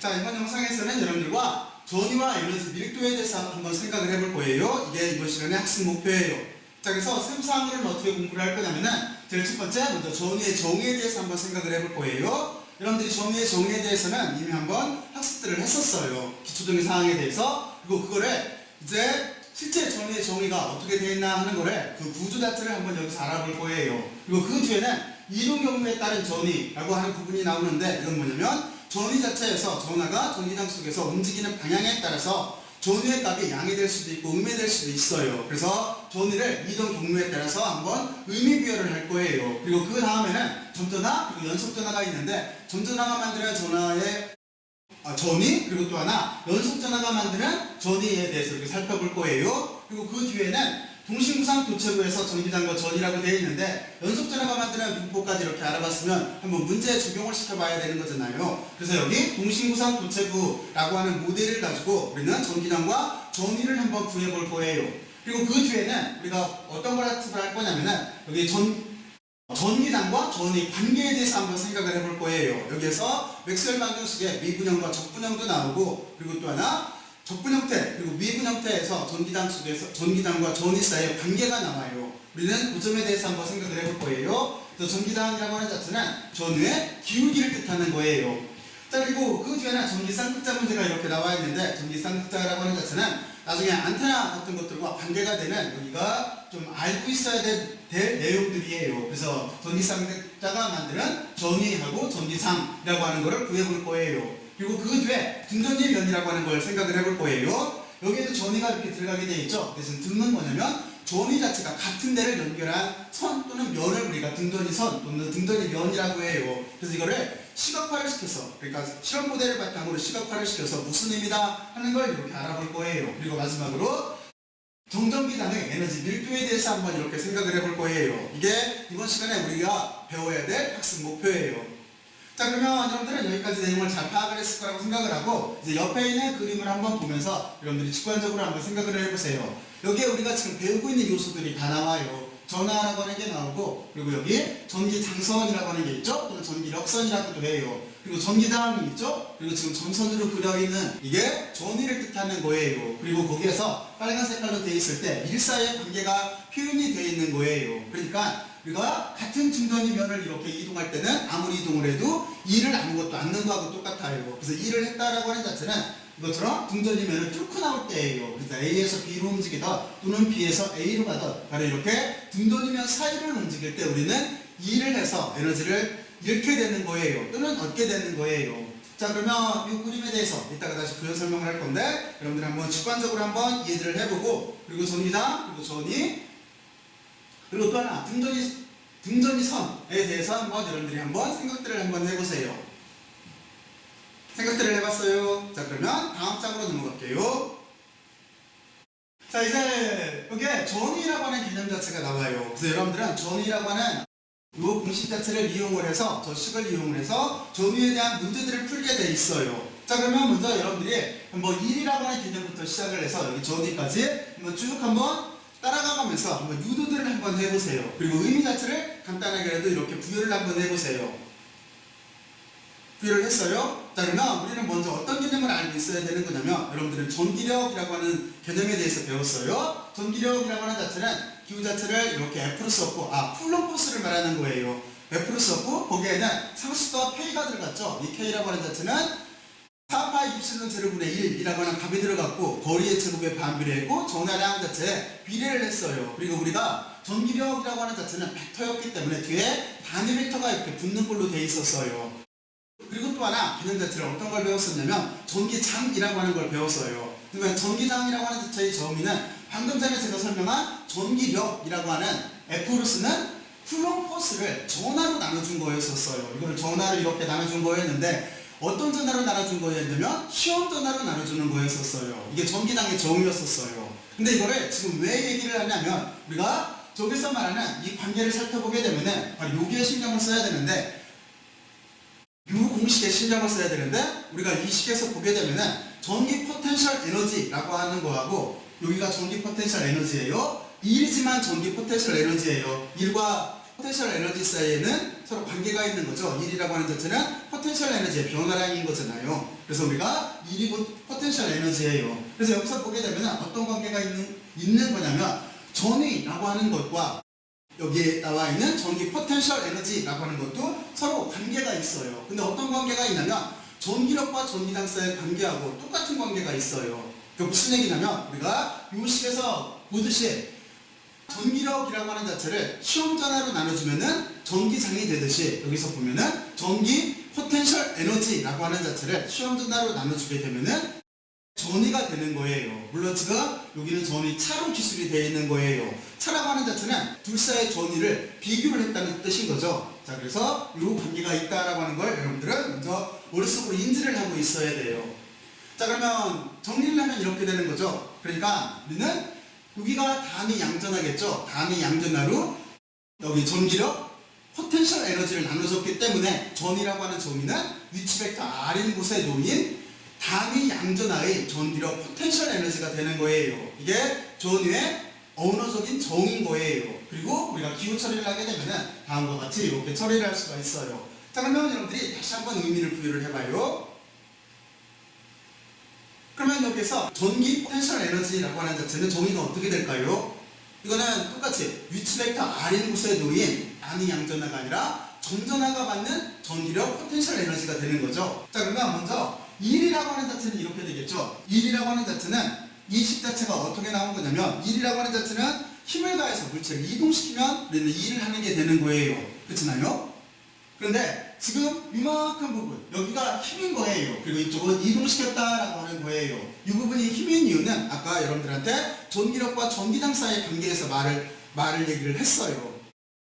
자, 이번 영상에서는 여러분들과 전위와 에너지 밀도에 대해서 한번 생각을 해볼 거예요. 이게 이번 시간의 학습 목표예요. 자, 그래서 셈사항으로는 어떻게 공부를 할 거냐면은 제일 첫 번째 먼저 전위의 정의에 대해서 한번 생각을 해볼 거예요. 여러분들이 전위의 정의에 대해서는 이미 한번 학습들을 했었어요. 기초적인 사항에 대해서. 그리고 그거를 이제 실제 전위의 정의가 어떻게 되어 있나 하는 거를 그 구조 자체를 한번 여기서 알아볼 거예요. 그리고 그 뒤에는 이동 경로에 따른 전위라고 하는 부분이 나오는데 이건 뭐냐면 전위 자체에서 전하가 전기장 속에서 움직이는 방향에 따라서 전위의 값이 양이 될 수도 있고 음이 될 수도 있어요. 그래서 전위를 이동 경로에 따라서 한번 의미 부여를 할 거예요. 그리고 그 다음에는 점전화 그리고 연속전화가 있는데 점전화가 만드는 전화의 전위 그리고 또 하나 연속전화가 만드는 전위에 대해서 이렇게 살펴볼 거예요. 그리고 그 뒤에는 동신구상 도체부에서 전기장과 전이라고 되어 있는데 연속전화가 만드는 분포까지 이렇게 알아봤으면 한번 문제에 적용을 시켜봐야 되는 거잖아요. 그래서 여기 동신구상 도체부라고 하는 모델을 가지고 우리는 전기장과 전위를 한번 구해볼 거예요. 그리고 그 뒤에는 우리가 어떤 걸 학습을 할 거냐면은 여기 전기장과 전위 관계에 대해서 한번 생각을 해볼 거예요. 여기에서 맥스웰 방정식의 미분형과 적분형도 나오고 그리고 또 하나 적분 형태 그리고 미분 형태에서 전기장 속에서 전기장과 전위 사이의 관계가 나와요. 우리는 그 점에 대해서 한번 생각을 해볼 거예요. 그래서 전기장이라고 하는 자체는 전위의 기울기를 뜻하는 거예요. 자, 그리고 그 뒤에는 전기쌍극자 문제가 이렇게 나와 있는데 전기쌍극자라고 하는 자체는 나중에 안테나 같은 것들과 관계가 되는 여기가 좀 알고 있어야 될 내용들이에요. 그래서 전기쌍극자가 만드는 전위하고 전기상이라고 하는 것을 구해볼 거예요. 그리고 그 뒤에 등전위 면이라고 하는 걸 생각을 해볼 거예요. 여기에도 전위가 이렇게 들어가게 되어 있죠. 그래서 등은 뭐냐면 전위 자체가 같은 데를 연결한 선 또는 면을 우리가 등전위 선 또는 등전위 면이라고 해요. 그래서 이거를 시각화를 시켜서 그러니까 실험 모델을 바탕으로 시각화를 시켜서 무슨 의미다 하는 걸 이렇게 알아볼 거예요. 그리고 마지막으로 정전기장의 에너지 밀도에 대해서 한번 이렇게 생각을 해볼 거예요. 이게 이번 시간에 우리가 배워야 될 학습 목표예요. 자, 그러면 여러분들은 여기까지 내용을 잘 파악을 했을 거라고 생각을 하고 이제 옆에 있는 그림을 한번 보면서 여러분들이 직관적으로 한번 생각을 해보세요. 여기에 우리가 지금 배우고 있는 요소들이 다 나와요. 전하라고 하는 게 나오고 그리고 여기 전기장선이라고 하는 게 있죠. 또는 전기력선이라고도 해요. 그리고 전기장이 있죠. 그리고 지금 전선으로 그려있는 이게 전위를 뜻하는 거예요. 그리고 거기에서 빨간 색깔로 되어 있을 때 일사의 관계가 표현이 되어 있는 거예요. 그러니까 우리가 같은 중전위 면을 이렇게 이동할 때는 아무리 이동을 해도 2를 아무것도 않는 거하고 똑같아요. 그래서 2를 했다라고 하는 자체는 이것처럼 중전위 면을 뚫고 나올 때예요. 그래서 A에서 B로 움직이다 또는 B에서 A로 가다 바로 이렇게 중전위 면 사이를 움직일 때 우리는 2를 해서 에너지를 잃게 되는 거예요. 또는 얻게 되는 거예요. 자, 그러면 이 그림에 대해서 이따가 다시 부연 설명을 할 건데 여러분들 한번 주관적으로 한번 이해를 해보고 그리고 전위장 그리고 전위 그리고 또 하나 등전위 선에 대해서 한번 여러분들이 한번 생각들을 한번 해보세요. 생각들을 해봤어요. 자, 그러면 다음 장으로 넘어갈게요. 자, 이제 여기에 전위라고 하는 개념 자체가 나와요. 그래서 여러분들은 전위라고 하는 이 공식 자체를 이용을 해서 저 식을 이용을 해서 전위에 대한 문제들을 풀게 돼 있어요. 자, 그러면 먼저 여러분들이 한번 1이라고 하는 개념부터 시작을 해서 여기 전위까지 한번 쭉 한번 따라가면서 한번 유도들을 한번 해보세요. 그리고 의미 자체를 간단하게라도 이렇게 부여를 한번 해보세요. 부여를 했어요. 자, 그러면 우리는 먼저 어떤 개념을 알고 있어야 되는 거냐면 여러분들은 전기력이라고 하는 개념에 대해서 배웠어요. 전기력이라고 하는 자체는 기후 자체를 이렇게 F로 썼고 쿨럼 포스를 말하는 거예요. F로 썼고 거기에는 상수도와 K가 들어갔죠. 이 K라고 하는 자체는 4파이 입실론 제로분의 1이라고 하는 값이 들어갔고 거리의 제곱에 반비례했고 전하량 자체에 비례를 했어요. 그리고 우리가 전기력이라고 하는 자체는 벡터였기 때문에 뒤에 단위 벡터가 이렇게 붙는 걸로 되어 있었어요. 그리고 또 하나 개념 자체를 어떤 걸 배웠었냐면 전기장이라고 하는 걸 배웠어요. 그러면 전기장이라고 하는 자체의 정의는 방금 전에 제가 설명한 전기력이라고 하는 F로 쓰는 쿨럼 포스를 전하로 나눠준 거였었어요. 이걸 전하로 이렇게 나눠준 거였는데 어떤 전하로 나눠준 거였냐면 시험 전하로 나눠주는 거였었어요. 이게 전기장의 정의였었어요. 근데 이거를 지금 왜 얘기를 하냐면 우리가 저기서 말하는 이 관계를 살펴보게 되면은 바로 여기에 신경을 써야 되는데 이 공식에 신경을 써야 되는데 우리가 이 식에서 보게 되면은 전기 포텐셜 에너지라고 하는 거하고 여기가 전기 포텐셜 에너지예요. 1이지만 전기 포텐셜 에너지예요. 1과 포텐셜 에너지 사이에는 서로 관계가 있는 거죠. 1이라고 하는 자체는 포텐셜 에너지의 변화량인 거잖아요. 그래서 우리가 일이 곧 포텐셜 에너지예요. 그래서 여기서 보게 되면 어떤 관계가 있는 거냐면 전위라고 하는 것과 여기에 나와 있는 전기 포텐셜 에너지라고 하는 것도 서로 관계가 있어요. 근데 어떤 관계가 있냐면 전기력과 전기당 사이의 관계하고 똑같은 관계가 있어요. 그 무슨 얘기냐면 우리가 이 식에서 보듯이 전기력이라고 하는 자체를 시험 전화로 나눠주면은 전기장이 되듯이 여기서 보면은 전기 포텐셜 에너지라고 하는 자체를 시험 전화로 나눠주게 되면은 전위가 되는 거예요. 물론 지금 여기는 전위 차로 기술이 되어 있는 거예요. 차라고 하는 자체는 둘 사이의 전위를 비교를 했다는 뜻인 거죠. 자, 그래서 이 관계가 있다라고 하는 걸 여러분들은 먼저 머릿속으로 인지를 하고 있어야 돼요. 자, 그러면 정리를 하면 이렇게 되는 거죠. 그러니까 우리는 여기가 단위 양전하겠죠. 단위 양전하로 여기 전기력, 포텐셜 에너지를 나눠줬기 때문에 전이라고 하는 정의는 위치 벡터 R인 곳에 놓인 단위 양전하의 전기력, 포텐셜 에너지가 되는 거예요. 이게 전위의 언어적인 정의인 거예요. 그리고 우리가 기호 처리를 하게 되면 다음과 같이 이렇게 처리를 할 수가 있어요. 자, 그러면 여러분들이 다시 한번 의미를 부여를 해봐요. 그러면 여기서 전기 포텐셜 에너지라고 하는 자체는 정의가 어떻게 될까요? 이거는 똑같이 위치 벡터 R인 곳에 놓인 단위 양전하가 아니라 전전하가 받는 전기력 포텐셜 에너지가 되는 거죠. 자, 그러면 먼저 1이라고 하는 자체는 이렇게 되겠죠. 1이라고 하는 자체는 이 식 자체가 어떻게 나온 거냐면 1이라고 하는 자체는 힘을 가해서 물체를 이동시키면 우리는 2를 하는 게 되는 거예요. 그렇잖아요? 그런데 지금 이만큼 부분 여기가 힘인 거예요. 그리고 이쪽은 이동시켰다라고 하는 거예요. 이 부분이 힘인 이유는 아까 여러분들한테 전기력과 전기당 사이의 관계에서 말을 얘기를 했어요.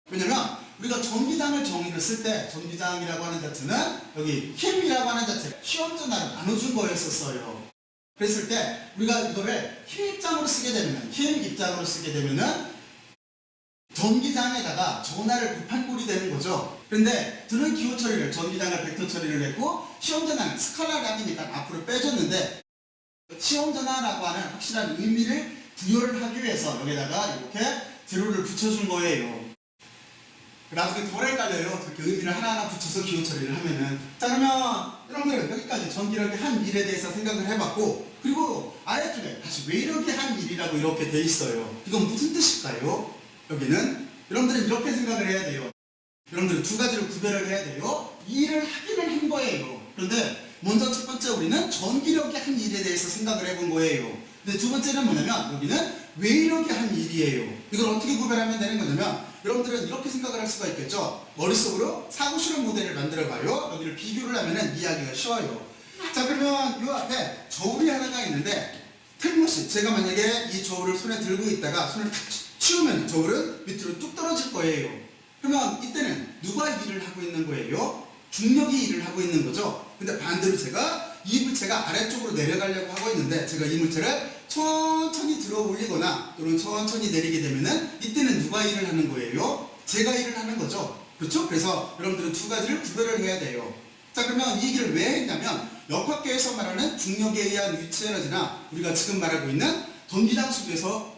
왜냐면 우리가 전기당을 정의를 쓸 때 전기당이라고 하는 자체는 여기 힘이라고 하는 자체를 시험 전화로 나눠준 거였었어요. 그랬을 때 우리가 이거를 힘 입장으로 쓰게 되면은 전기장에다가 전하를 곱한 꼴이 되는 거죠. 그런데 들은 기호 처리를 전기장을 벡터 처리를 했고 시험 전화는 스칼라량이니까 앞으로 빼줬는데 시험 전화라고 하는 확실한 의미를 부여를 하기 위해서 여기다가 이렇게 제로를 붙여준 거예요. 나중에 덜 헷갈려요. 이렇게 의미를 하나하나 붙여서 기호 처리를 하면은. 자, 그러면 여러분들 여기까지 전기력이 한 일에 대해서 생각을 해봤고, 그리고 아래쪽에 다시 외력이 한 일이라고 이렇게 돼 있어요. 이건 무슨 뜻일까요? 여기는 여러분들은 이렇게 생각을 해야 돼요. 여러분들은 두 가지를 구별을 해야 돼요. 이 일을 하기는 한 거예요. 그런데 먼저 첫 번째 우리는 전기력이 한 일에 대해서 생각을 해본 거예요. 근데 두 번째는 뭐냐면 여기는 외력이 한 일이에요. 이걸 어떻게 구별하면 되는 거냐면 여러분들은 이렇게 생각을 할 수가 있겠죠. 머릿속으로 사고실험 모델을 만들어봐요. 여기를 비교를 하면 이해하기가 쉬워요. 자, 그러면 이 앞에 저울이 하나가 있는데 틀림없이 제가 만약에 이 저울을 손에 들고 있다가 손을 탁 치우면 저울은 밑으로 뚝 떨어질 거예요. 그러면 이때는 누가 일을 하고 있는 거예요? 중력이 일을 하고 있는 거죠. 근데 반대로 제가 이 물체가 아래쪽으로 내려가려고 하고 있는데 제가 이 물체를 천천히 들어 올리거나 또는 천천히 내리게 되면은 이때는 누가 일을 하는 거예요? 제가 일을 하는 거죠. 그렇죠? 그래서 여러분들은 두 가지를 구별을 해야 돼요. 자, 그러면 이 얘기를 왜 했냐면 역학계에서 말하는 중력에 의한 위치 에너지나 우리가 지금 말하고 있는 전기장 속에서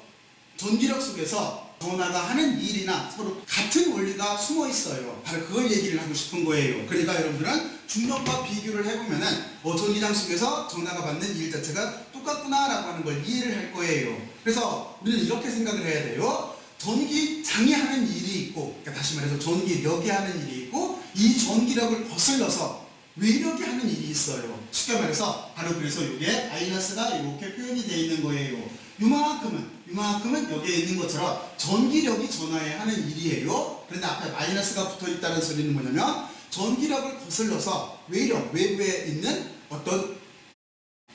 전기력 속에서 전하가 하는 일이나 서로 같은 원리가 숨어 있어요. 바로 그걸 얘기를 하고 싶은 거예요. 그러니까 여러분들은 중력과 비교를 해보면은 전기장 속에서 전하가 받는 일 자체가 똑같구나라고 하는 걸 이해를 할 거예요. 그래서 우리는 이렇게 생각을 해야 돼요. 전기장이 하는 일이 있고, 그러니까 다시 말해서 전기력이 하는 일이 있고, 이 전기력을 거슬러서 외력이 하는 일이 있어요. 쉽게 말해서 바로 그래서 이게 마이너스가 이렇게 표현이 되어 있는 거예요. 이만큼은 여기에 있는 것처럼 전기력이 전하에 하는 일이에요. 그런데 앞에 마이너스가 붙어 있다는 소리는 뭐냐면 전기력을 거슬러서 외력, 외부에 있는 어떤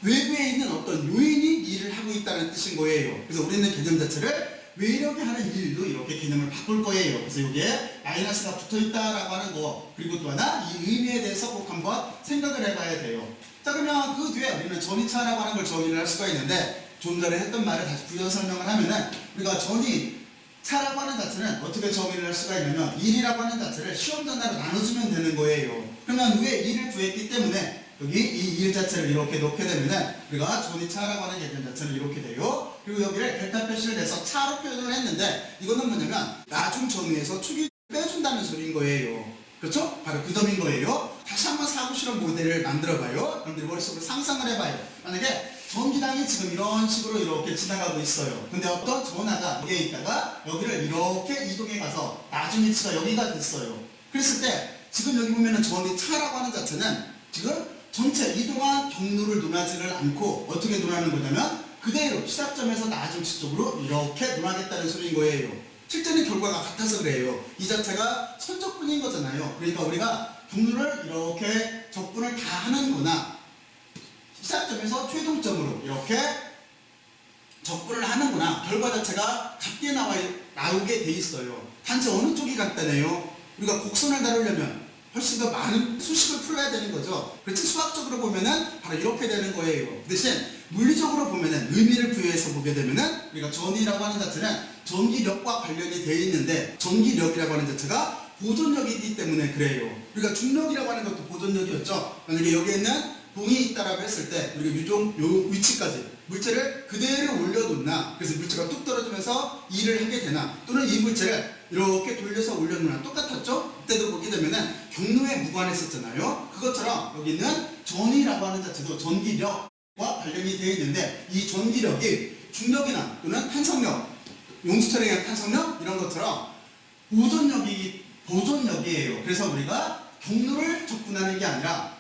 요인이 일을 하고 있다는 뜻인 거예요. 그래서 우리는 개념 자체를 외력이 하는 일로 이렇게 개념을 바꿀 거예요. 그래서 여기에 마이너스가 붙어 있다라고 하는 거, 그리고 또 하나 이 의미에 대해서 꼭 한번 생각을 해봐야 돼요. 자, 그러면 그 뒤에 우리는 전이차라고 하는 걸 정의를 할 수가 있는데 좀 전에 했던 말을 다시 부연 설명을 하면은 우리가 전이차라고 하는 자체는 어떻게 정의를 할 수가 있냐면 1이라고 하는 자체를 시험 전화로 나눠주면 되는 거예요. 그러면 위에 1을 구했기 때문에 여기 이 1 자체를 이렇게 놓게 되면은 우리가 전이차라고 하는 개념 자체는 이렇게 돼요. 그리고 여기를 델타 표시를 내서 차로 표현을 했는데 이거는 뭐냐면 나중 전위에서 축이 빼준다는 소리인 거예요. 그렇죠? 바로 그 점인 거예요. 다시 한번 사고 실험 모델을 만들어봐요. 여러분들이 머릿속으로 상상을 해봐요. 만약에 전기당이 지금 이런 식으로 이렇게 지나가고 있어요. 근데 어떤 전하가 여기에 있다가 여기를 이렇게 이동해 가서 나중 위치가 여기가 됐어요. 그랬을 때 지금 여기 보면은 전이 차라고 하는 자체는 지금 전체 이동한 경로를 논하지를 않고 어떻게 논하는 거냐면 그대로 시작점에서 나중 위쪽으로 이렇게 논하겠다는 소리인 거예요. 실제는 결과가 같아서 그래요. 이 자체가 선적분인 거잖아요. 그러니까 우리가 경로를 이렇게 적분을 다 하는 거나 시작점에서 최종점으로 이렇게 적분을 하는구나. 결과 자체가 같게 나오게 돼 있어요. 단지 어느 쪽이 같다네요. 우리가 곡선을 다루려면 훨씬 더 많은 수식을 풀어야 되는 거죠. 그렇지 수학적으로 보면은 바로 이렇게 되는 거예요. 그 대신 물리적으로 보면은 의미를 부여해서 보게 되면은 우리가 전이라고 하는 자체는 전기력과 관련이 되어 있는데 전기력이라고 하는 자체가 보존력이기 때문에 그래요. 우리가 중력이라고 하는 것도 보존력이었죠. 만약에 여기에 있는 동이 있다라고 했을 때 우리가 요 위치까지 물체를 그대로 올려놓나, 그래서 물체가 뚝 떨어지면서 일을 하게 되나, 또는 이 물체를 이렇게 돌려서 올려놓나 똑같았죠? 그때도 보게 되면은 경로에 무관했었잖아요. 그것처럼 여기 있는 전이라고 하는 자체도 전기력과 관련이 되어 있는데 이 전기력이 중력이나 또는 탄성력, 용수철에 의한 탄성력 이런 것처럼 보존력이에요. 그래서 우리가 경로를 접근하는 게 아니라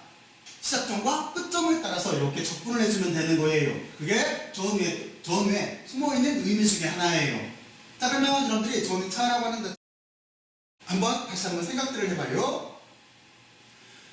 시작점과 끝점을 따라서 이렇게 적분을 해주면 되는 거예요. 그게 전후에 숨어있는 의미 중에 하나예요. 자, 그러면 여러분들이 전후 차라고 하는데 다시 한번 생각들을 해봐요.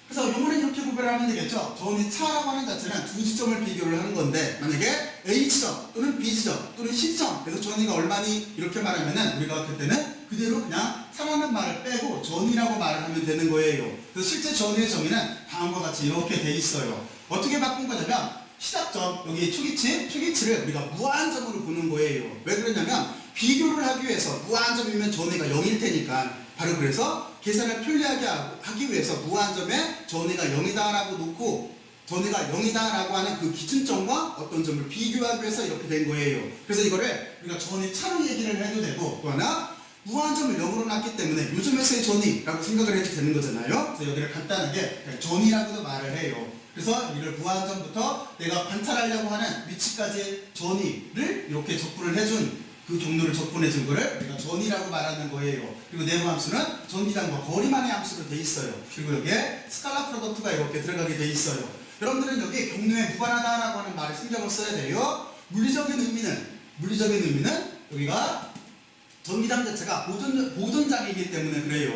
그래서 요번에 이렇게 구별을 하면 되겠죠. 전후 차라고 하는 자체는 두 지점을 비교를 하는 건데 만약에 A지점 또는 B지점 또는 C지점, 그래서 전후가 얼마니 이렇게 말하면은 우리가 그때는 그대로 그냥 차라는 말을 빼고 전이라고 말을 하면 되는 거예요. 그래서 실제 전의 정의는 다음과 같이 이렇게 돼 있어요. 어떻게 바꾼 거냐면 시작점, 여기 초기치를 우리가 무한점으로 보는 거예요. 왜 그러냐면 비교를 하기 위해서 무한점이면 전의가 0일 테니까, 바로 그래서 계산을 편리하게 하기 위해서 무한점에 전의가 0이다라고 놓고 전의가 0이다라고 하는 그 기준점과 어떤 점을 비교하기 위해서 이렇게 된 거예요. 그래서 이거를 우리가 전의 차로 얘기를 해도 되고, 또 하나 무한점을 0으로 놨기 때문에 요즘에서의 전이라고 생각을 해도 되는 거잖아요. 그래서 여기를 간단하게 전이라고도 말을 해요. 그래서 이를 무한점부터 내가 관찰하려고 하는 위치까지의 전이를 이렇게 적분을 해준, 그 경로를 적분해준 거를 우리가 전이라고 말하는 거예요. 그리고 내부 함수는 전기량과 거리만의 함수로 돼 있어요. 그리고 여기에 스칼라 프로덕트가 이렇게 들어가게 돼 있어요. 여러분들은 여기 경로에 무관하다라고 하는 말을 신경을 써야 돼요. 물리적인 의미는 여기가 전기장 자체가 보존장이기 때문에 그래요.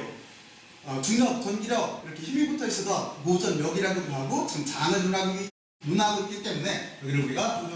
중력, 전기력 이렇게 힘이 붙어 있어서 보존력이라고도 하고 지금 장을 논하고 있기 때문에 여기를 우리가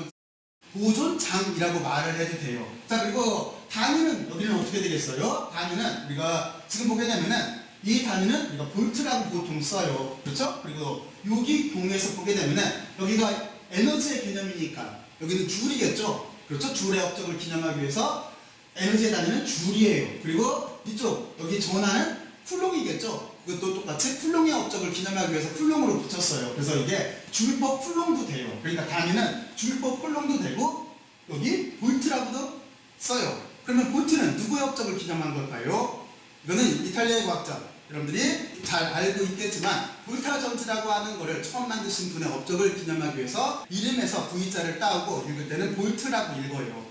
보존장이라고 말을 해도 돼요. 자, 그리고 단위는 여기는 어떻게 되겠어요? 단위는 우리가 지금 보게 되면은 이 단위는 우리가 볼트라고 보통 써요. 그렇죠? 그리고 여기 경우에서 보게 되면은 여기가 에너지의 개념이니까 여기는 줄이겠죠? 그렇죠? 줄의 업적을 기념하기 위해서 에너지의 단위는 줄이에요. 그리고 이쪽 여기 전하는 쿨롱이겠죠. 그것도 똑같이 쿨롱의 업적을 기념하기 위해서 쿨롱으로 붙였어요. 그래서 이게 줄퍼 쿨롱도 돼요. 그러니까 단위는 줄퍼 쿨롱도 되고 여기 볼트라고도 써요. 그러면 볼트는 누구의 업적을 기념한 걸까요? 이거는 이탈리아의 과학자 여러분들이 잘 알고 있겠지만 볼타전지라고 하는 거를 처음 만드신 분의 업적을 기념하기 위해서 이름에서 V자를 따오고 읽을 때는 볼트라고 읽어요.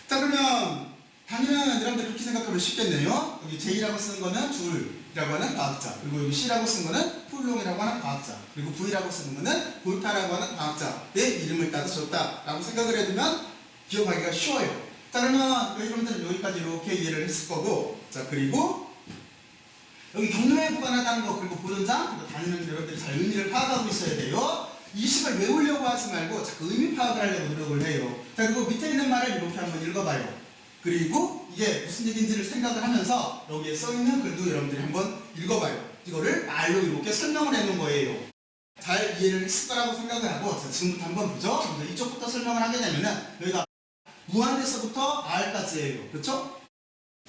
자, 그러면 단위는 여러분들 그렇게 생각하면 쉽겠네요. 여기 J라고 쓰는 거는 줄이라고 하는 과학자, 그리고 여기 C라고 쓰는 거는 쿨롱이라고 하는 과학자, 그리고 V라고 쓰는 거는 볼타라고 하는 과학자의 이름을 따서 줬다라고 생각을 해두면 기억하기가 쉬워요. 자, 그러면 여러분들은 여기까지 이렇게 이해를 했을 거고, 자, 그리고 여기 경로에 무관하다는 거, 그리고 보존장, 그리고 단위는 여러분들이 잘 의미를 파악하고 있어야 돼요. 이 식을 외우려고 하지 말고 자꾸 의미 파악을 하려고 노력을 해요. 자, 그리고 밑에 있는 말을 이렇게 한번 읽어봐요. 그리고 이게 무슨 얘기인지를 생각을 하면서 여기에 써있는 글도 여러분들이 한번 읽어봐요. 이거를 말로 이렇게 설명을 해놓은 거예요. 잘 이해를 했을 거라고 생각을 하고, 자, 지금부터 한번 보죠. 먼저 이쪽부터 설명을 하게 되면은 여기가 무한대에서부터 R까지예요. 그렇죠?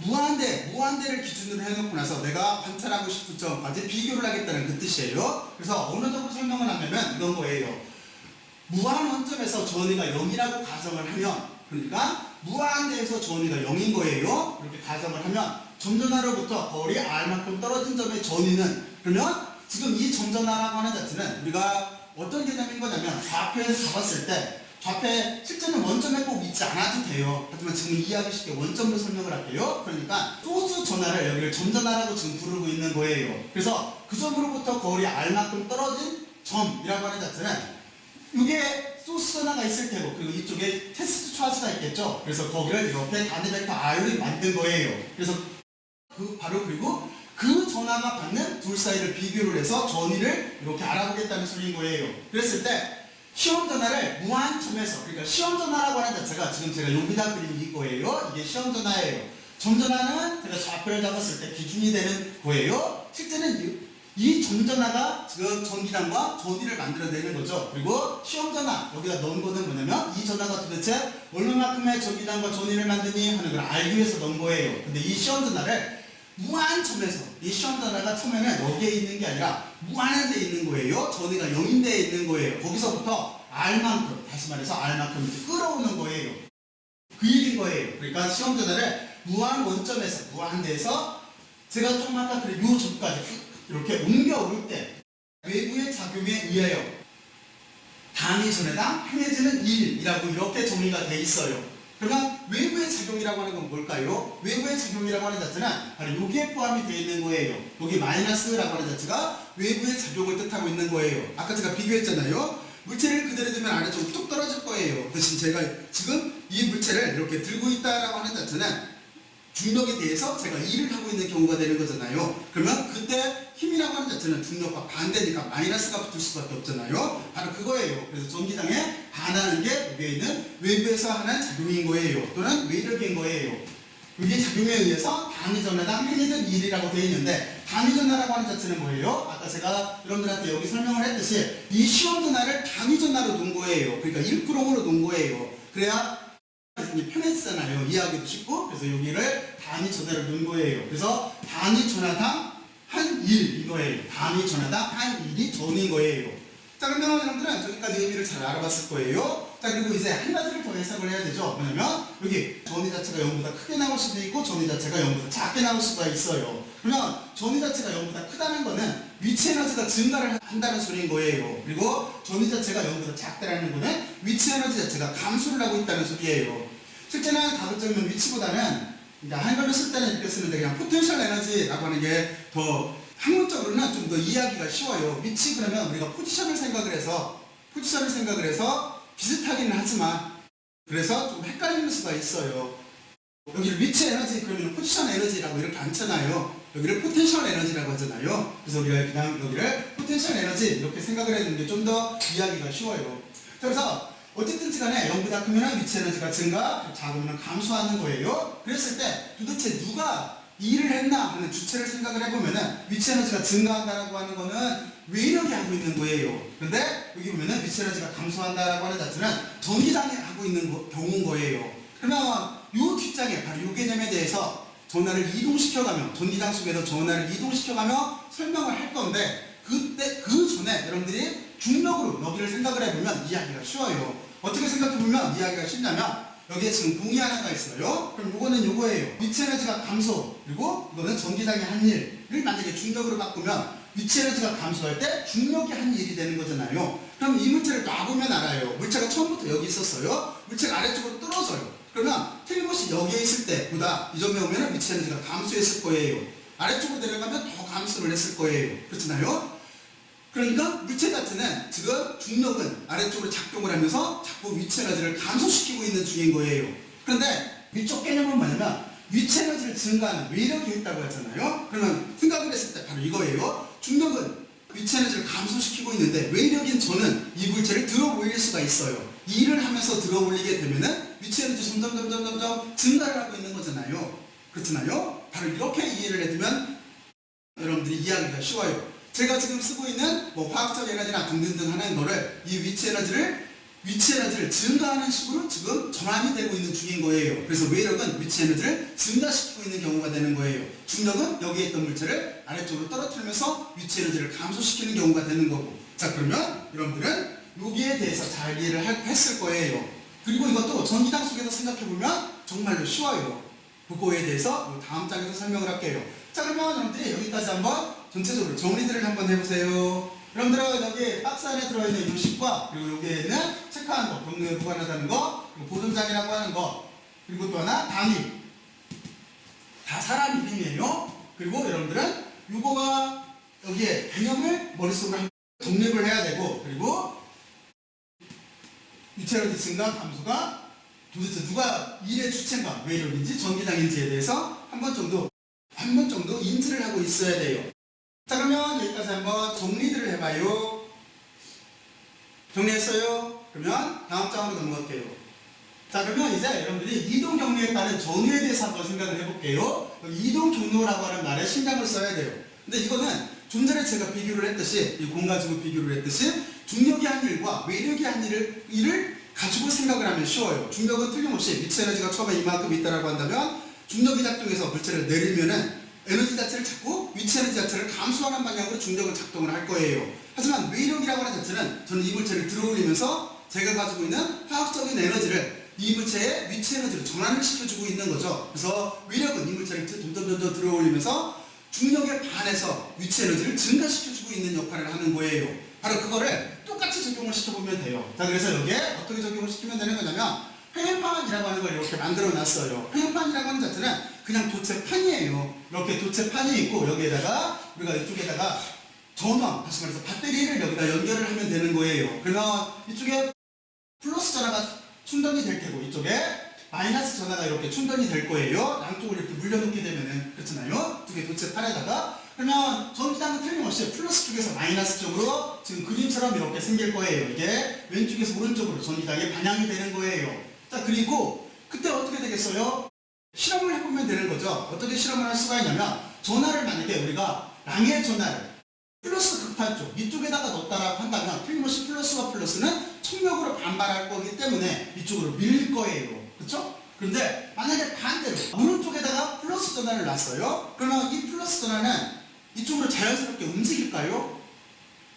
무한대를 기준으로 해놓고 나서 내가 관찰하고 싶은 점까지 비교를 하겠다는 그 뜻이에요. 그래서 어느 정도 설명을 하면은 이런 거예요. 무한 원점에서 전위가 0이라고 가정을 하면, 그러니까 무한대에서 전위가 0인 거예요. 이렇게 가정을 하면 점전하로부터 거리 R만큼 떨어진 점의 전위는, 그러면 지금 이 점전화라고 하는 자체는 우리가 어떤 개념인 거냐면 좌표에서 잡았을 때 좌표에 실제는 원점에 꼭 있지 않아도 돼요. 하지만 지금 이해하기 쉽게 원점으로 설명을 할게요. 그러니까 소수 전화를 여기를 점전화라고 지금 부르고 있는 거예요. 그래서 그 점으로부터 거리 R만큼 떨어진 점이라고 하는 자체는 이게 소스 전화가 있을 테고 그리고 이쪽에 테스트 차지가 있겠죠. 그래서 거기를 이렇게 단위 벡터 R로 만든 거예요. 그래서 바로 그리고 그 전화가 받는 둘 사이를 비교를 해서 전위를 이렇게 알아보겠다는 소리인 거예요. 그랬을 때 시험 전화를 무한점에서, 그러니까 시험 전화라고 하는 자체가 지금 제가 여기다 그린 이거예요. 이게 시험 전화예요. 점 전화는 제가 좌표를 잡았을 때 기준이 되는 거예요. 실제는 이 점 전화가 지금 전기단과 전위를 만들어내는 거죠. 그리고 시험 전화 여기다 넣은 거는 뭐냐면 이 전화가 도대체 얼마만큼의 전기단과 전위를 만드니 하는 걸 알기 위해서 넣은 거예요. 근데 이 시험 전화를 무한점에서 이 시험 전화가 처음에는 여기에 있는 게 아니라 무한한 데 있는 거예요. 전위가 0인데에 있는 거예요. 거기서부터 R만큼, 다시 말해서 R만큼 이제 끌어오는 거예요. 그 얘기인 거예요. 그러니까 시험 전화를 무한 원점에서 무한 데에서 제가 조금 아까 그래 요 점까지 이렇게 옮겨올 때 외부의 작용에 의하여 단위 전해당 행해지는 1이라고 이렇게 정의가 돼 있어요. 그러면 외부의 작용이라고 하는 건 뭘까요? 외부의 작용이라고 하는 자체는 바로 여기에 포함이 되어 있는 거예요. 여기 마이너스라고 하는 자체가 외부의 작용을 뜻하고 있는 거예요. 아까 제가 비교했잖아요. 물체를 그대로 두면 아래쪽으로 뚝 떨어질 거예요. 대신 제가 지금 이 물체를 이렇게 들고 있다라고 하는 자체는 중력에 대해서 제가 일을 하고 있는 경우가 되는 거잖아요. 그러면 그때 힘이라고 하는 자체는 중력과 반대니까 마이너스가 붙을 수밖에 없잖아요. 바로 그거예요. 그래서 전기당에 반하는 게 여기에 있는 외부에서 하는 작용인 거예요. 또는 외력인 거예요. 이게 작용에 의해서 단위 전하당 행위든 일이라고 되어 있는데 단위 전하라고 하는 자체는 뭐예요? 아까 제가 여러분들한테 여기 설명을 했듯이 이 시험 전하를 단위 전하로 놓은 거예요. 그러니까 1%로 놓은 거예요. 그래야 편했잖아요. 이해하기도 쉽고. 그래서 여기를 단위 전하로 놓은 거예요. 그래서 단위 전하당 한 1 이거예요. 단위 전하당 한 1이 전인 거예요. 자, 그러면 여러분들은 저기까지 의미를 잘 알아봤을 거예요. 자, 그리고 이제 한 가지를 더 해석을 해야 되죠. 뭐냐면 여기 전위 자체가 0보다 크게 나올 수도 있고 전위 자체가 0보다 작게 나올 수가 있어요. 그러면 전위 자체가 0보다 크다는 거는 위치 에너지가 증가를 한다는 소리인 거예요. 그리고 전위 자체가 0보다 작다는 거는 위치 에너지 자체가 감소를 하고 있다는 소리예요. 실제는 가급적이면 위치보다는 그러니까 한글로 쓸 때는 이렇게 쓰는데 그냥 포텐셜 에너지라고 하는 게 더 학문적으로는 좀 더 이해하기가 쉬워요. 위치 그러면 우리가 포지션을 생각을 해서 비슷하기는 하지만 그래서 좀 헷갈리는 수가 있어요. 여기를 위치 에너지 그러면 포지션 에너지라고 이렇게 안 쳐놔요. 여기를 포텐셜 에너지라고 하잖아요. 그래서 우리가 그냥 여기를 포텐셜 에너지 이렇게 생각을 해주는 게 좀 더 이해하기가 쉬워요. 그래서 어쨌든지 간에 0보다 크면 위치 에너지가 증가, 작으면 감소하는 거예요. 그랬을 때 도대체 누가 이 일을 했나 하는 주체를 생각을 해보면은 위치 에너지가 증가한다라고 하는 거는 외력이 하고 있는 거예요. 근데 여기 보면은 위치 에너지가 감소한다라고 하는 자체는 전기장이 하고 있는 경우인 거예요. 그러면 이 뒷장에 바로 이 개념에 대해서 전하를 이동시켜가며 전기장 속에서 전하를 이동시켜가며 설명을 할 건데 그때 그 전에 여러분들이 중력으로 여기를 생각을 해보면 이해하기가 쉬워요. 어떻게 생각해보면 이해하기가 쉽냐면 여기에 지금 공이 하나가 있어요. 그럼 이거는 이거예요. 위치 에너지가 감소 그리고 이거는 전기장의 한 일을 만약에 중력으로 바꾸면 위치 에너지가 감소할 때 중력이 한 일이 되는 거잖아요. 그럼 이 물체를 놔보면 알아요. 물체가 처음부터 여기 있었어요. 물체가 아래쪽으로 떨어져요. 그러면 틀림없이 여기에 있을 때보다 이 점에 오면 위치 에너지가 감소했을 거예요. 아래쪽으로 내려가면 더 감소를 했을 거예요. 그렇잖아요. 그러니까 물체 자체는 지금 중력은 아래쪽으로 작동을 하면서 자꾸 위치 에너지를 감소시키고 있는 중인 거예요. 그런데 위쪽 개념은 뭐냐면 위치 에너지를 증가하는 외력이 있다고 했잖아요. 그러면 생각을 했을 때 바로 이거예요. 중력은 위치 에너지를 감소시키고 있는데 외력인 저는 이 물체를 들어 올릴 수가 있어요. 이 일을 하면서 들어 올리게 되면은 위치 에너지 점점 증가를 하고 있는 거잖아요. 그렇잖아요. 바로 이렇게 이해를 해두면 여러분들이 이해하기가 쉬워요. 제가 지금 쓰고 있는 뭐 화학적 에너지나 등등등 하는 거를 이 위치 에너지를 증가하는 식으로 지금 전환이 되고 있는 중인 거예요. 그래서 외력은 위치 에너지를 증가시키고 있는 경우가 되는 거예요. 중력은 여기에 있던 물체를 아래쪽으로 떨어뜨리면서 위치 에너지를 감소시키는 경우가 되는 거고. 자, 그러면 여러분들은 여기에 대해서 잘 이해를 했을 거예요. 그리고 이것도 전기장 속에서 생각해보면 정말로 쉬워요. 그거에 대해서 다음 장에서 설명을 할게요. 자, 그러면 여러분들이 여기까지 한번 전체적으로 정리들을 한번 해보세요. 여러분들은 여기 박스 안에 들어있는 요식과 그리고 여기에 있는 체크하는 거, 경로에 무관하다는 거, 그리고 보존장이라고 하는 거, 그리고 또 하나 단위. 다 사람 이름이에요. 그리고 여러분들은 요거가 여기에 개념을 머릿속으로 한번 정립을 해야 되고, 그리고 위치에너지 증가 감소가 도대체 누가 일의 주체인가, 외력인지 전기장인지에 대해서 한 번 정도 인지를 하고 있어야 돼요. 자, 그러면 여기까지 한번 정리들을 해봐요. 정리했어요? 그러면 다음 장으로 넘어갈게요. 자, 그러면 이제 여러분들이 이동 경로에 따른 전후에 대해서 한번 생각을 해볼게요. 이동 경로라고 하는 말에 신경을 써야 돼요. 근데 이거는 좀 전에 제가 비교를 했듯이, 이 공 가지고 비교를 했듯이 중력이 한 일과 외력이 한 일을 가지고 생각을 하면 쉬워요. 중력은 틀림없이 위치 에너지가 처음에 이만큼 있다라고 한다면 중력이 작동해서 물체를 내리면은 에너지 자체를 자꾸 위치 에너지 자체를 감소하는 방향으로 중력은 작동을 할 거예요. 하지만 외력이라고 하는 자체는 저는 이 물체를 들어올리면서 제가 가지고 있는 화학적인 에너지를 이 물체의 위치 에너지로 전환을 시켜주고 있는 거죠. 그래서 외력은 이 물체를 점점 들어올리면서 중력에 반해서 위치 에너지를 증가시켜주고 있는 역할을 하는 거예요. 바로 그거를 똑같이 적용을 시켜보면 돼요. 자, 그래서 여기에 어떻게 적용을 시키면 되는 거냐면 팽판이라고 하는 걸 이렇게 만들어 놨어요. 팽판이라고 하는 자체는 그냥 도체판이에요. 이렇게 도체판이 있고 여기에다가 우리가 이쪽에다가 전원, 다시 말해서 배터리를 여기다 연결을 하면 되는 거예요. 그러면 이쪽에 플러스 전화가 충전이 될 테고 이쪽에 마이너스 전화가 이렇게 충전이 될 거예요. 양쪽을 이렇게 물려놓게 되면은, 그렇잖아요. 두 개 도체판에다가. 그러면 전기장은 틀림없이 플러스 쪽에서 마이너스 쪽으로 지금 그림처럼 이렇게 생길 거예요. 이게 왼쪽에서 오른쪽으로 전기장이 반향이 되는 거예요. 자, 그리고 그때 어떻게 되겠어요? 실험을 해보면 되는 거죠. 어떻게 실험을 할 수가 있냐면 전화를 만약에 우리가 양의 전화를 플러스 극판 쪽 이쪽에다가 넣었다라고 한다면 틀림없이 플러스와 플러스는冲력으로 반발할 거기 때문에 이쪽으로 밀릴 거예요. 그렇죠? 그런데 만약에 반대로 오른쪽에다가 플러스 전화를 놨어요. 그러면 이 플러스 전화는 이쪽으로 자연스럽게 움직일까요?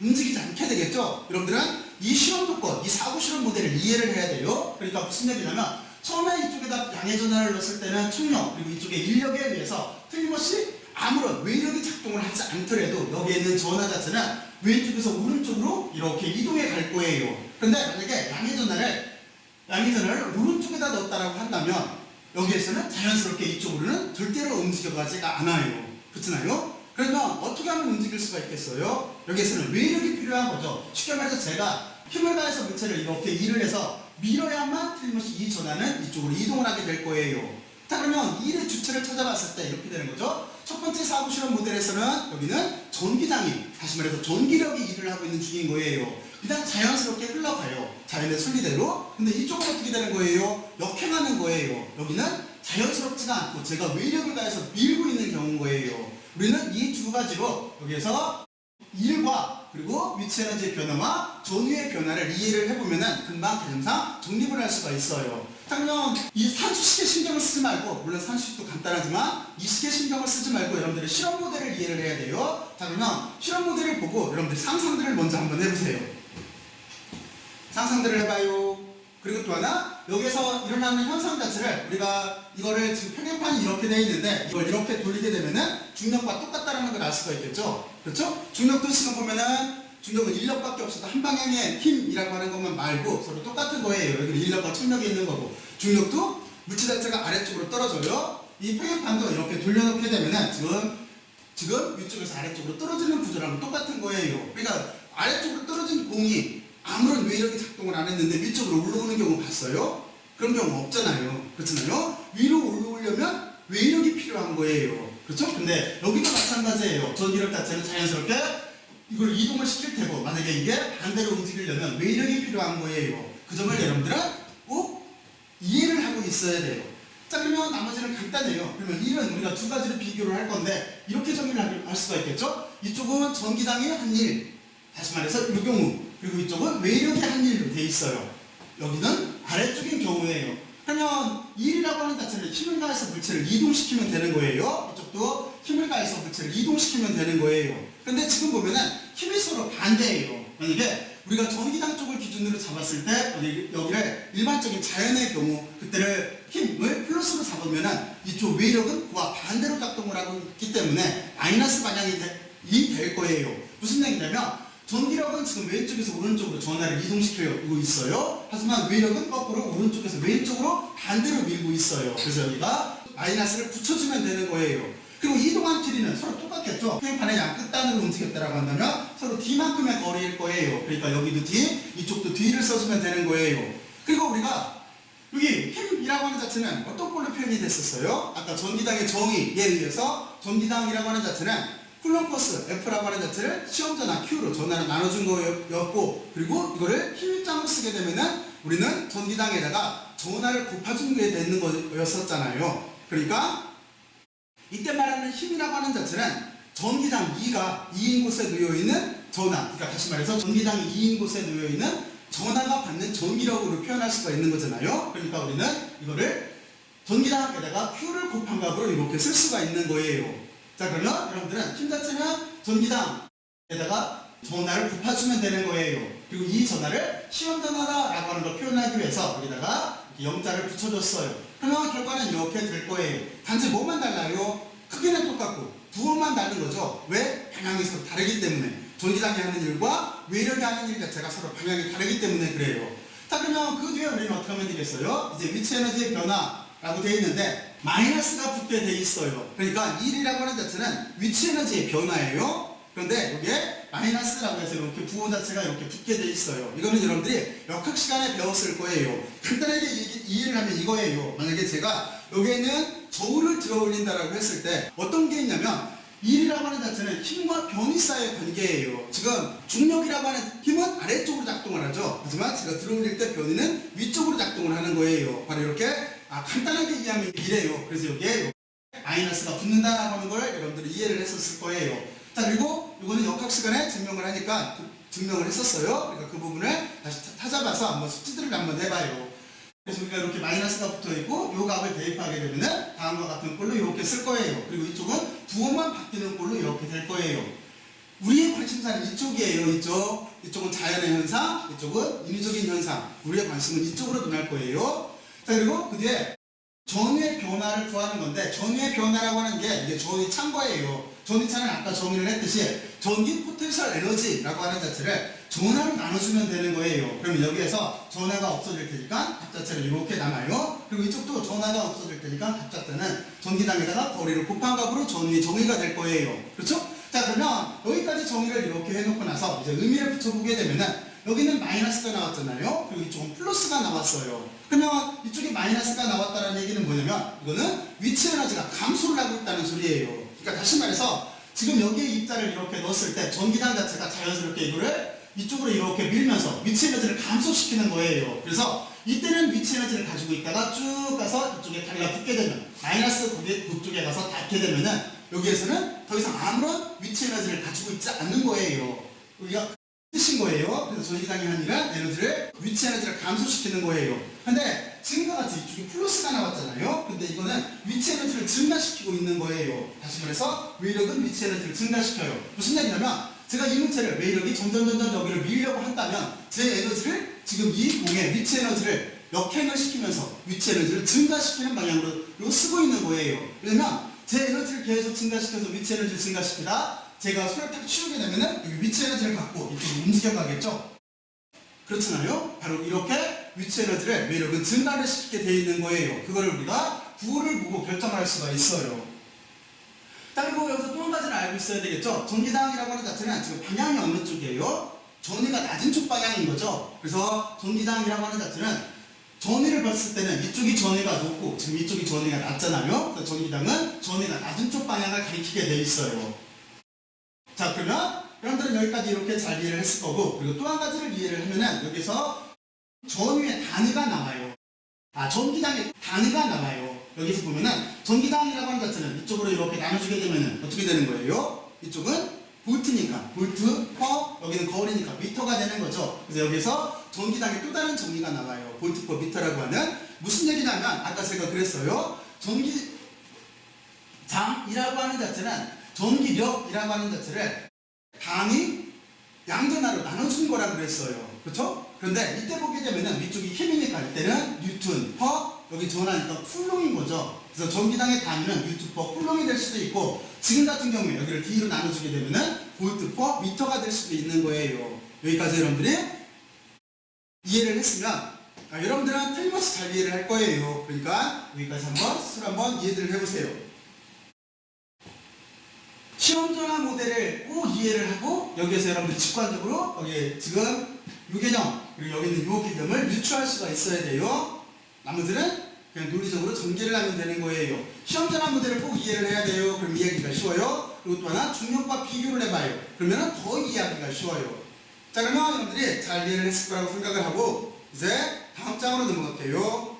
움직이지 않게 되겠죠? 여러분들은 이 실험 조건, 이 사고 실험 모델을 이해를 해야 돼요. 그러니까 무슨 얘기냐면 처음에 이쪽에다 양의 전화를 넣었을 때는冲력, 그리고 이쪽에 인력에 의해서 틀림없이 아무런 외력이 작동을 하지 않더라도 여기에 있는 전화 자체는 왼쪽에서 오른쪽으로 이렇게 이동해 갈 거예요. 그런데 만약에 양의 전화를 오른쪽에다 넣었다라고 한다면 여기에서는 자연스럽게 이쪽으로는 절대로 움직여가지가 않아요. 그렇잖아요? 그러면 어떻게 하면 움직일 수가 있겠어요? 여기에서는 외력이 필요한 거죠. 쉽게 말해서 제가 힘을 가해서 물체를 이렇게 일을 해서 밀어야만 틀림없이 이 전화는 이쪽으로 이동을 하게 될 거예요. 자, 그러면 일의 주체를 찾아봤을 때 이렇게 되는 거죠. 첫 번째 사고 실험 모델에서는 여기는 전기장이, 다시 말해서 전기력이 일을 하고 있는 중인 거예요. 그냥 자연스럽게 흘러가요. 자연의 순리대로. 근데 이쪽은 어떻게 되는 거예요? 역행하는 거예요. 여기는 자연스럽지가 않고 제가 외력을 가해서 밀고 있는 경우인 거예요. 우리는 이 두 가지로 여기에서 일과 그리고 위치 에너지의 변화와 전후의 변화를 이해를 해보면은 금방 개념상 정립을 할 수가 있어요. 그러면 이 산수식에 신경을 쓰지 말고, 물론 산수식도 간단하지만 이 식에 신경을 쓰지 말고 여러분들이 실험 모델을 이해를 해야 돼요. 자, 그러면 실험 모델을 보고 여러분들이 상상들을 먼저 한번 해보세요. 상상들을 해봐요. 그리고 또 하나, 여기서 일어나는 현상 자체를 우리가 이거를 지금 평행판이 이렇게 되어 있는데 이걸 이렇게 돌리게 되면은 중력과 똑같다라는 걸 알 수가 있겠죠? 그렇죠? 중력도 지금 보면은 중력은 인력밖에 없어도 한 방향의 힘이라고 하는 것만 말고 서로 똑같은 거예요. 여기는 인력과冲력이 있는 거고, 중력도 물체 자체가 아래쪽으로 떨어져요. 이 평행판도 이렇게 돌려놓게 되면은 지금 위쪽에서 아래쪽으로 떨어지는 구조랑 똑같은 거예요. 그러니까 아래쪽으로 떨어진 공이 아무런 외력이 작동을 안 했는데 위쪽으로 올라오는 경우 봤어요? 그런 경우 없잖아요. 그렇잖아요? 위로 올라오려면 외력이 필요한 거예요. 그렇죠? 근데 여기도 마찬가지예요. 전기력 자체는 자연스럽게 이걸 이동을 시킬 테고, 만약에 이게 반대로 움직이려면 외력이 필요한 거예요. 그 점을 여러분들은 꼭 이해를 하고 있어야 돼요. 자, 그러면 나머지는 간단해요. 그러면 일은 우리가 두 가지를 비교를 할 건데 이렇게 정리를 할 수가 있겠죠? 이쪽은 전기장의 한 일, 다시 말해서 이 경우, 그리고 이쪽은 외력이 한 일로 돼 있어요. 여기는 아래쪽인 경우예요. 그러면 일이라고 하는 자체는 힘을 가해서 물체를 이동시키면 되는 거예요. 이쪽도 힘을 가해서 물체를 이동시키면 되는 거예요. 근데 지금 보면은 힘이 서로 반대예요. 만약에 우리가 전기장 쪽을 기준으로 잡았을 때 여기를 일반적인 자연의 경우 그때를 힘을 플러스로 잡으면은 이쪽 외력은 그와 반대로 작동을 하고 있기 때문에 마이너스 방향이 될 거예요. 무슨 얘기냐면 전기력은 지금 왼쪽에서 오른쪽으로 전하를 이동시키고 있어요. 하지만 외력은 거꾸로 오른쪽에서 왼쪽으로 반대로 밀고 있어요. 그래서 여기가 마이너스를 붙여주면 되는 거예요. 그리고 이동한 길이는 서로 똑같겠죠. 표현판의 양 끝단으로 움직였다라고 한다면 서로 D만큼의 거리일 거예요. 그러니까 여기도 D, 이쪽도 D를 써주면 되는 거예요. 그리고 우리가 여기 힘이라고 하는 자체는 어떤 걸로 표현이 됐었어요? 아까 전기당의 정의에 의해서 전기당이라고 하는 자체는 쿨럼 플러스 F라고 하는 자체를 시험 전화 Q로 전화를 나눠준 거였고, 그리고 이거를 힘 입장으로 쓰게 되면은 우리는 전기당에다가 전화를 곱해준 게 되는 거였었잖아요. 그러니까 이때 말하는 힘이라고 하는 자체는 전기당 2가 2인 곳에 놓여있는 전하, 그러니까 다시 말해서 전기당이 2인 곳에 놓여있는 전하가 받는 전기력으로 표현할 수가 있는 거잖아요. 그러니까 우리는 이거를 전기당에다가 Q를 곱한 값으로 이렇게 쓸 수가 있는 거예요. 자, 그러면 여러분들은 힘 자체는 전기당에다가 전하를 곱해주면 되는 거예요. 그리고 이 전하를 시험 전하다라고 하는 걸 표현하기 위해서 여기다가 영자를 붙여줬어요. 그러면 결과는 이렇게 될 거예요. 단지 뭐만 달라요? 크기는 똑같고 부호만 다른 거죠. 왜? 방향이 서로 다르기 때문에. 전기당이 하는 일과 외력이 하는 일 자체가 서로 방향이 다르기 때문에 그래요. 자, 그러면 그 뒤에 우리는 어떻게 하면 되겠어요? 이제 위치 에너지의 변화라고 되어 있는데 마이너스가 붙게 되어 있어요. 그러니까 1이라고 하는 자체는 위치 에너지의 변화예요. 그런데 여기에 마이너스라고 해서 이렇게 부호 자체가 이렇게 붙게 되어 있어요. 이거는 여러분들이 역학 시간에 배웠을 거예요. 간단하게 이해를 하면 이거예요. 만약에 제가 여기에는 저울을 들어 올린다라고 했을 때 어떤 게 있냐면 1이라고 하는 자체는 힘과 변이 사이의 관계예요. 지금 중력이라고 하는 힘은 아래쪽으로 작동을 하죠. 하지만 제가 들어 올릴 때 변이는 위쪽으로 작동을 하는 거예요. 바로 이렇게 간단하게 이해하면 이래요. 그래서 여기에 마이너스가 붙는다라고 하는 걸 여러분들이 이해를 했었을 거예요. 자, 그리고 이거는 역학 시간에 증명을 하니까 증명을 했었어요. 그러니까 그 부분을 다시 찾아봐서 한번 숙지들을 한번 해봐요. 그래서 우리가 이렇게 마이너스가 붙어 있고 요 값을 대입하게 되면은 다음과 같은 꼴로 이렇게 쓸 거예요. 그리고 이쪽은 부호만 바뀌는 꼴로 이렇게 될 거예요. 우리의 관심사는 이쪽이에요. 이쪽은 자연의 현상, 이쪽은 인위적인 현상. 우리의 관심은 이쪽으로 눈할 거예요. 자, 그리고 그 뒤에 전위의 변화를 구하는 건데, 전위의 변화라고 하는 게 이게 전위 찬거예요. 전위차는 아까 정의를 했듯이 전기 포텐셜 에너지라고 하는 자체를 전하로 나눠주면 되는 거예요. 그러면 여기에서 전하가 없어질 테니까 값 자체는 이렇게 남아요. 그리고 이쪽도 전하가 없어질 테니까 값 자체는 전기당에다가 거리를 곱한 값으로 전위 정의가 될 거예요. 그렇죠? 자, 그러면 여기까지 정의를 이렇게 해놓고 나서 이제 의미를 붙여보게 되면은 여기는 마이너스가 나왔잖아요. 그리고 이쪽은 플러스가 나왔어요. 그러면 이쪽에 마이너스가 나왔다는 얘기는 뭐냐면 이거는 위치 에너지가 감소를 하고 있다는 소리예요. 그러니까 다시 말해서 지금 여기에 입자를 이렇게 넣었을 때 전기당 자체가 자연스럽게 이거를 이쪽으로 이렇게 밀면서 위치 에너지를 감소시키는 거예요. 그래서 이때는 위치 에너지를 가지고 있다가 쭉 가서 이쪽에 달라붙게 되면 마이너스 그쪽에 가서 닿게 되면은 여기에서는 더 이상 아무런 위치 에너지를 가지고 있지 않는 거예요. 우리가 뜻인 거예요. 그래서 전기당이 한 일은 에너지를 위치 에너지를 감소시키는 거예요. 근데 지금과 같이 이쪽에 플러스가 나왔잖아요. 근데 이거는 위치 에너지를 증가시키고 있는 거예요. 다시 말해서 외력은 위치 에너지를 증가시켜요. 무슨 얘기냐면 제가 이 물체를 외력이 점점 여기를 밀려고 한다면 제 에너지를 지금 이 공의 위치 에너지를 역행을 시키면서 위치 에너지를 증가시키는 방향으로 쓰고 있는 거예요. 왜냐면 제 에너지를 계속 증가시켜서 위치 에너지를 증가시키다 제가 손을 탁 치우게 되면은 여기 위치 에너지를 갖고 이쪽으로 움직여 가겠죠? 그렇잖아요? 바로 이렇게 위치 에너지를 외력은 증가를 시키게 되어 있는 거예요. 그거를 우리가 부호를 보고 결정할 수가 있어요. 그리고 여기서 또 한 가지를 알고 있어야 되겠죠? 전기당이라고 하는 자체는 지금 방향이 어느 쪽이에요? 전위가 낮은 쪽 방향인 거죠. 그래서 전기당이라고 하는 자체는 전위를 봤을 때는 이쪽이 전위가 높고 지금 이쪽이 전위가 낮잖아요. 그래서 전기당은 전위가 낮은 쪽 방향을 가리키게 되어 있어요. 자, 그러면 여러분들은 여기까지 이렇게 잘 이해를 했을 거고, 그리고 또 한 가지를 이해를 하면은 여기서 전위의 단위가 나와요. 전기당의 단위가 나와요. 여기서 보면은 전기당이라고 하는 자체는 이쪽으로 이렇게 나눠주게 되면은 어떻게 되는 거예요? 이쪽은 볼트니까 볼트 퍼, 여기는 거리니까 미터가 되는 거죠. 그래서 여기서 전기당의 또 다른 정의가 나와요. 볼트 퍼 미터라고 하는. 무슨 얘기냐면 아까 제가 그랬어요. 전기장이라고 하는 자체는 전기력이라고 하는 자체를 당이 양전하로 나눠준 거라고 그랬어요. 그렇죠? 그런데 이때 보게 되면은 위쪽이 힘이니까 이때는 뉴턴 퍼, 여기 전하니까 쿨롱인 거죠. 그래서 전기당의 단위는 뉴턴 퍼 쿨롱이 될 수도 있고 지금 같은 경우에 여기를 D로 나눠주게 되면은 볼트 퍼 미터가 될 수도 있는 거예요. 여기까지 여러분들이 이해를 했으면 여러분들은 틀림없이 잘 이해를 할 거예요. 그러니까 여기까지 한번 스스로 한번 이해를 해보세요. 시험 전화 모델을 꼭 이해를 하고 여기에서 여러분들 직관적으로 여기 지금 이 개념 그리고 여기 있는 이 개념을 유추할 수가 있어야 돼요. 나머지는 그냥 논리적으로 전개를 하면 되는 거예요. 시험 전화 모델을 꼭 이해를 해야 돼요. 그럼 이해하기가 쉬워요. 그리고 또 하나 중력과 비교를 해봐요. 그러면 더 이해하기가 쉬워요. 자, 그러면 여러분들이 잘 이해를 했을 거라고 생각을 하고 이제 다음 장으로 넘어갈게요.